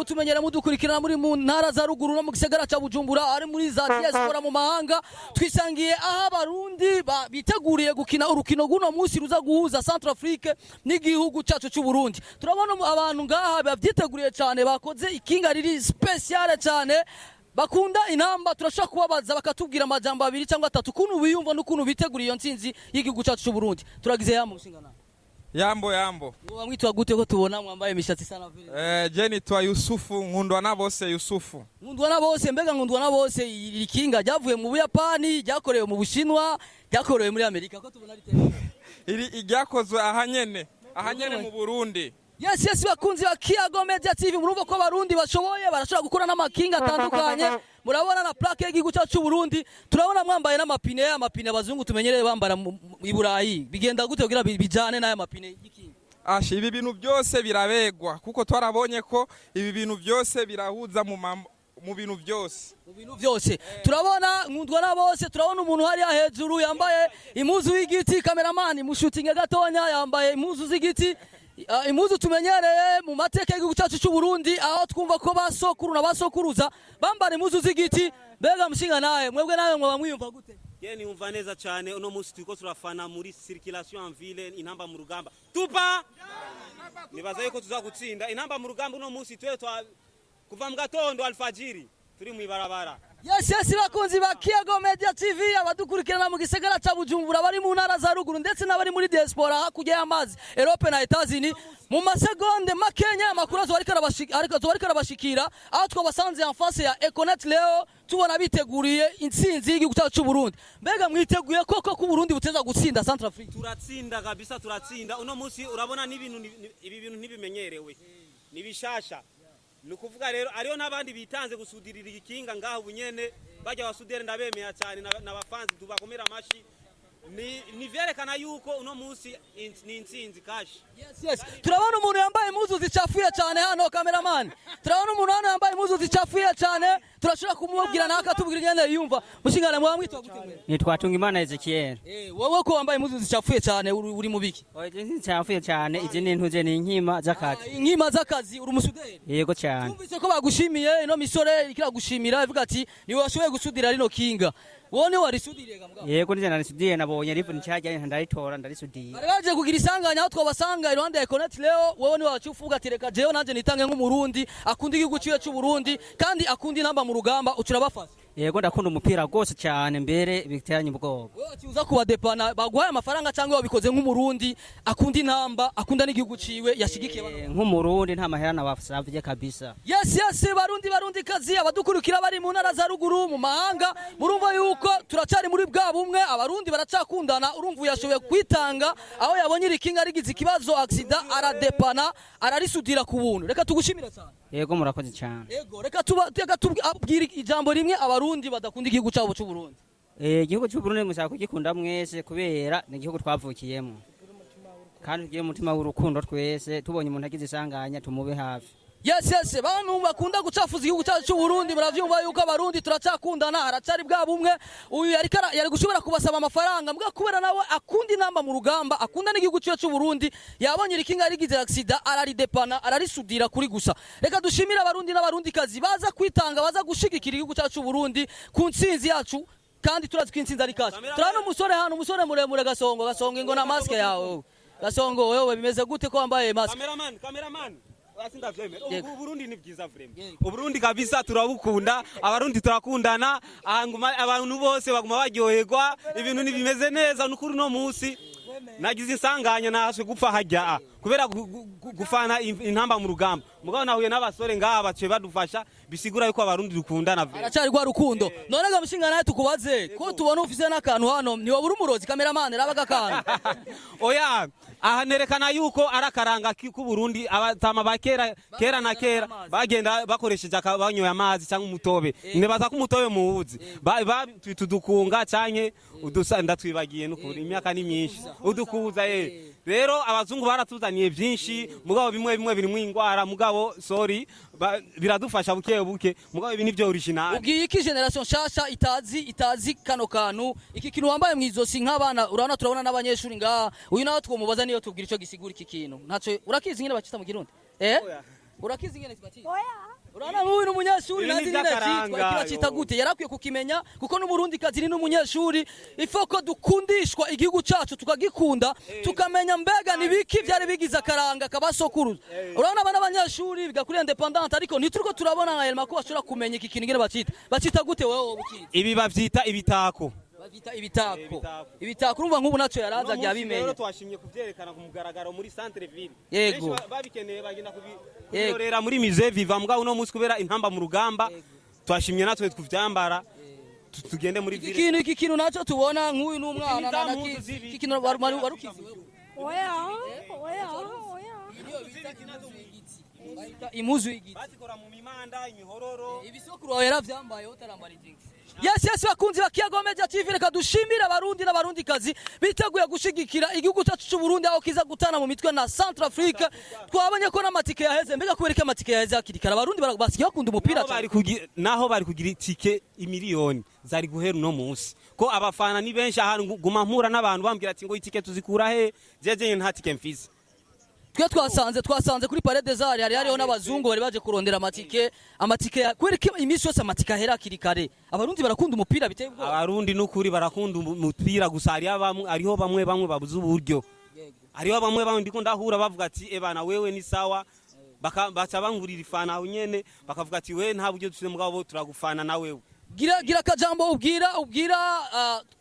mutumenyera mudukurikirana muri mu ntara za ruguru no mu gisagara ca Bujumbura ari muri za diaspora mu mahanga twisangiye aho abarundi biteguriye gukina urukino guno munsi ruza guhuza Centrafrique n'igihugu cacu cy'u Burundi. Turabona abantu ngaha bavyiteguriye cyane bakoze ikinga riri special cyane bakunda inamba turashaka kubabaza bakatubwira amajambo abiri cyangwa atatu kuntu biyumva n'ukuntu biteguriye iyo ntsinzi y'igihugu cacu cy'u Burundi. Turagize yamwe mushingana. Yambo. Wamwitwa gute ko tubona mwambaye imishatsi sana vile? Je nitwa Yusufu, nkundwa na bose Yusufu. Nkundwa na bose, mbega nkundwa na bose irikinga ryavuye mu Buyapani, ryakorewe mu Bushinwa, ryakorewe muri Amerika ko tubona riteye. Iryakozwe ahanyene mu Burundi. Yes bakunzi ba Kiyago Media TV murumva ko abarundi bashoboye barashobora gukora n'amakinga atandukanye. Murabona na plaque y'igihugu cyacu cy'u Burundi, turabona mwambaye n'amapine abazungu tumenyereye bambara i Burayi. Bigenda gute kugira bijane n'aya mapine y'ikinga? Ibi bintu byose birabegwa kuko twarabonye ko ibi bintu byose birahuza mu bintu byose. Turabona nkundwa na bose, turabona umuntu hari hejuru yambaye impuzu y'igiti, cameraman mushutinge gatonya yambaye impuzu z'igiti. Impuzu tumenyereye mu mateka y'igihugu cyacu cy'u Burundi aho twumva ko basokuru na basokuruza bambara impuzu z'igiti. Mbega mushinga nawe mwebwe nawe mwaba mwiyumva gute? Ye niumva neza cyane uno munsi turiko turafana muri circulation en ville inamba mu rugamba tupa nibaza yuko tuzagutsinda inamba mu rugamba uno munsi twe kuva mu gatondo alfajiri turi mu ibarabara. Yes bakunzi ba Kiyago Media TV abadukurikirana mu gisagara ca Bujumbura bari mu ntara za ruguru ndetse n'abari muri diaspora hakurya y'amazi Europe na Etazini mu masegonde makenya amakuru ariko arabashikira aho twabasanze en face ya Econet leo tubona biteguriye intsinzi y'igihugu cyacu cy'u Burundi. Mbega mwiteguye koko ku Burundi buteza gutsinda Centrafrique? Turatsinda kabisa, turatsinda uno munsi. Urabona n'ibintu ibi bintu ntibimenyerewe nibishasha. Nukuvuga rero ariyo nabandi bitanze gusudirira ikinga ngaho bunyene bajya basudere ndabemeye cyane n'abafanzi tubakomera amashi ni vyerekana yuko uno munsi ni intsinzi kashi. Yes turabona umuntu yambaye impuzu zicafuye cyane hano cameraman, turabona umuntu hano yambaye impuzu zicafuye cyane turashobora kumubwira naka tubwira ingene yumva. Mushingana mwa mwitwa gute? Nitwa Tungimana Ezekiel. Wowe ko wambaye impuzu zicafuye cyane uri mu biki? Oje zicafuye cyane izi ni ntuje ni inkima z'akazi. Inkima z'akazi uri umusuderi? Yego cyane. Tumvise ko bagushimiye ino misore ikira gushimira ivuga ati niwe washoboye gusudira rino kinga. Wone warisudiriye gamugabo? Yego nije narisudiye nabonye rivu nicyaje ndaritora ndarisudiye. Bari baje kugira isanganya aho twabasanga iruhande ya Econet leo wowe ni wacufuga ati reka jewe nanje nitange nk'umurundi akunda igihugu ciwe cy'u Burundi kandi akunda inamba mu rugamba ucurabafasa. Yego ndakunda umupira gose cyane mbere biteranye ubwoba. Wowe uza kubadepana baguhaye amafaranga cyangwa wabikoze nk'umurundi akunda inamba akunda n'igihugu ciwe yashigikiye nk'umurundi nta mahera nabasavye kabisa. Yes barundi kazi abadukurikira bari mu ntara za ruguru mu mahanga murumva yuko turacari muri bwa bumwe abarundi baracakundana. Urumva yashoboye kwitanga aho yabonye irikinga rigize ikibazo accident aradepana ararisudira ku buntu. Reka tugushimira cyane. Yego murakoze cyane. Yego reka tubwira ijambo rimwe abarundi badakunda igihugu cyabo cy'u Burundi. Igihugu cy'u Burundi mushaka kugikunda mwese kubera ni igihugu twavukiyemo kandi tugiye umutima w'urukundo twese tubonye umuntu agize isanganya tumube hafi. Yes bantu bakunda gucafuza igihugu cyacu cy'u Burundi muravyumva yuko abarundi turacakundana haracari bwa bumwe. Uyu yari gushobora kubasaba amafaranga mbwa kubera nawe akunda inamba mu rugamba akunda n'igihugu cy'u Burundi yabonye irikinga rigize accident araridepana ararisudira kuri gusa. Reka dushimira abarundi n'abarundi kazi baza kwitanga baza gushigikira igihugu cyacu cy'u Burundi ku ntsinzi yacu kandi turazi ko intsinzi ari kacu. Turano umusore hano umusore muremure Gasongo ngo na mask yawe Gasongo wewe bimeze gute ko wambaye mask? Cameraman Uburundi ni bwiza vreme. Uburundi kabisa turabukunda, abarundi turakundana, abantu bose baguma baryoherwa, ibintu nibimeze neza n'ukuri no munsi. Nagize insanganya nashwe gupfa hajya kubera gufana intamba mu rugamba. Mugabo nahuye n'abasore ngaha bace badufasha bisigura yuko abarundi dukundana vreme. Aracari gwa rukundo. None gamushinga naye tukubaze ko tubona ufise n'akantu hano ni wabura umurozi cameraman rabaga kantu. Oya aha nerekana yuko arakaranga ku Burundi abatama bakera na kera bagenda bakoresheje banyoye amazi cyangwa umutobe. Nibaza ko umutobe muwuzi. Tudukunga canke udusanda twibagiye n'ukuri imyaka ni myinshi. Udukuza rero abazungu baratuzaniye byinshi mugabo bimwe birimo ingwara mugabo sorry biradufasha buke mugabo ibi nivyo original. Ubwiye iki generation shasha itazi kano kantu iki kintu wambaye mwizosi nk'abana urabona turabona n'abanyeshuri ngaha uyu nawe twomubaza niyo tubwira ico gisigura iki kintu ntaco urakizi ngene bacita mu Kirundi urakizi ngene kibati oya urana nk'uyu n'umunyeshuri Ibi nazi ni nyine iby'akaranga, cyitwa kibacita yo. gute yarakwiye kukimenya kuko n'umurundi kazi ni n'umunyeshuri ifoko dukundishwa igihugu cacu tukagikunda tukamenya mbega nibiki byari bigize akaranga kabasokuruza urabona abana b'abanyeshuri biga kuri independante ariko ntituriko turabona nka Elma ko bashobora kumenya iki kintu ngene bacita gute wewe ukizi ibi bavyita ibitako. bavita ibitako urumva nk'ubu naco yaraza Rero ryabimenya twashimye kuvyerekana ku mugaragaro muri centre ville. Yego. Benshi babikeneye bagenda kubirorera muri musée viva mugabo uno munsi kubera intamba mu rugamba twashimye natwe kuvyambara tugende muri ville. iki kintu naco tubona nk'uyu n'umwana za na mpuzu z'ibi. iki kintu warukizi Oya. imuzu y'igiti Bazikora mu mimanda imihororo. ibisokuru wawe yaravyambaye utarambara injingi yes bakunzi bakiyago media tv reka dushimire abarundi n'abarundikazi biteguye gushigikira igihugu cyacu cy'u Burundi aho kiza gutana mu mitwe na Centrafrique twabonye ko n'amatike yaheze mbega kubera ko amatike yaheze hakirikara abarundi basigaye bakunda umupira Naho bari kugira itike imiliyoni zari guhera uno munsi ko abafana ni benshi ahantu guma mpura n'abantu bambwira ati ngo itike tuzikura he jeje nta tike mfise. twe twasanze kuri Palais des Arts hariho n'abazungu bari baje kurondera amatike kubera ko iminsi yose amatike ahera hakirikare abarundi barakunda umupira biteye ubwoba Abarundi n'ukuri barakunda umupira gusa ariho bamwe babuze uburyo. Ariho bamwe ndiko ndahura bavuga ati ebana wewe ni sawa baca bangurira ifana aho nyene bakavuga ati we nta buryo dufite mugabo turagufana na wewe. gira akajambo ubwira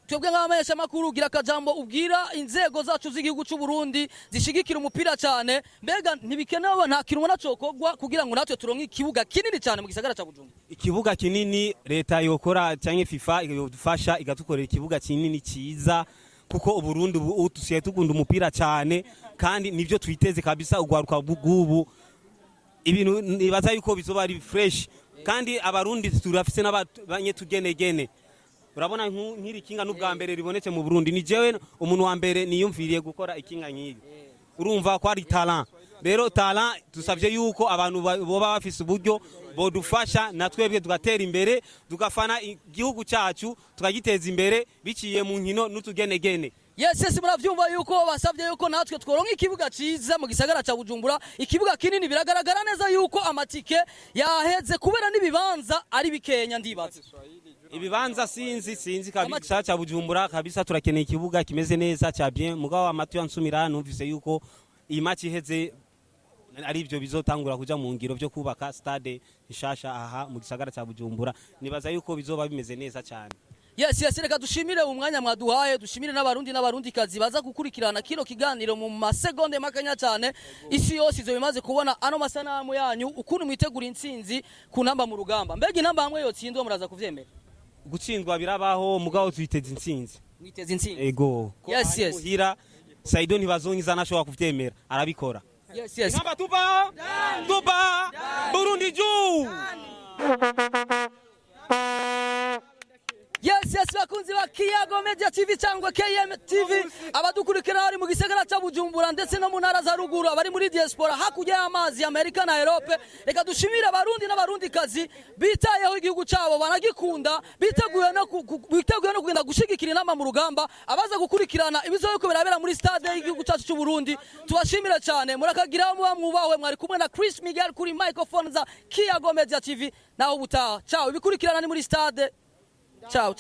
twebwe nk'abamenyesha makuru gira akajambo ubwira inzego zacu z'igihugu cy'u Burundi zishigikira umupira cyane mbega ntibikenewe nta kintu ubona cokogwa kugira ngo natwe turonke ikibuga kinini cyane mu gisagara cya Bujumbura. Ikibuga kinini leta yokora cyangwa FIFA yodufasha igatukorera ikibuga kinini cyiza kuko Uburundi utusiye tugunda umupira cyane kandi nivyo twiteze kabisa ugwaruka bw'ubu ibintu nibaza yuko bizoba ari fresh kandi abarundi turafise n'abanye tugenegene. Urabona nk'iri kinga n'ubwa mbere ribonetse mu Burundi ni jewe umuntu wa mbere niyumviriye gukora ikinga nk'iri. Urumva ko ari talent. Rero talent dusavye yuko abantu boba bafise uburyo bodufasha natwebwe tugatera imbere tugafana igihugu cyacu tukagiteza imbere biciye mu nkino n'utugenegene. Yes muravyumva yuko basavye yuko natwe tworonka ikibuga ciza mu gisagara cya Bujumbura ikibuga kinini biragaragara neza yuko amatike yaheze kubera nibibanza ari bikenya ndibaza. Ibibanza sinzi kabisa cya Bujumbura kabisa turakeneye ikibuga kimeze neza cya bien mugabo amatu yansumira numvise yuko iyi match iheze ari byo bizotangura kuja mu ngiro byo kubaka stade ishasha aha mu gisagara cya Bujumbura nibaza yuko bizoba bimeze neza cyane. Yes reka dushimire umwanya mwaduhaye dushimire n'abarundi kazi baza gukurikirana kino kiganiro mu masegonde makanya cyane isi yose izo bimaze kubona ano masanamu yanyu ukuntu mwitegura intsinzi ku ntamba mu rugamba mbega intamba hamwe yotsindwa muraza kuvyemera Gutsindwa birabaho mugabo twiteze intsinzi. mwiteze intsinzi Ego. Yes Hira Saido ntibazonyiza nashobora kuvyemera arabikora. yes Namba tupa Burundi juu. Yes bakunzi ba Kiyago Media TV cyangwa KM TV abadukurikira bari mu gisagara cya Bujumbura ndetse no mu ntara za ruguru abari muri diaspora hakurya y'amazi Amerika na Europe reka dushimira abarundi n'abarundikazi bitayeho igihugu cyabo banagikunda biteguye no kugenda gushigikira inama mu rugamba abaza gukurikirana ibizo yuko birabera muri stade y'igihugu cyacu cy'u Burundi tubashimira cyane murakagira mwubahwe mwari kumwe na Chris Miguel kuri microphone za Kiyago Media TV naho butaha ciao ibikurikirana ni muri stade. Ciao.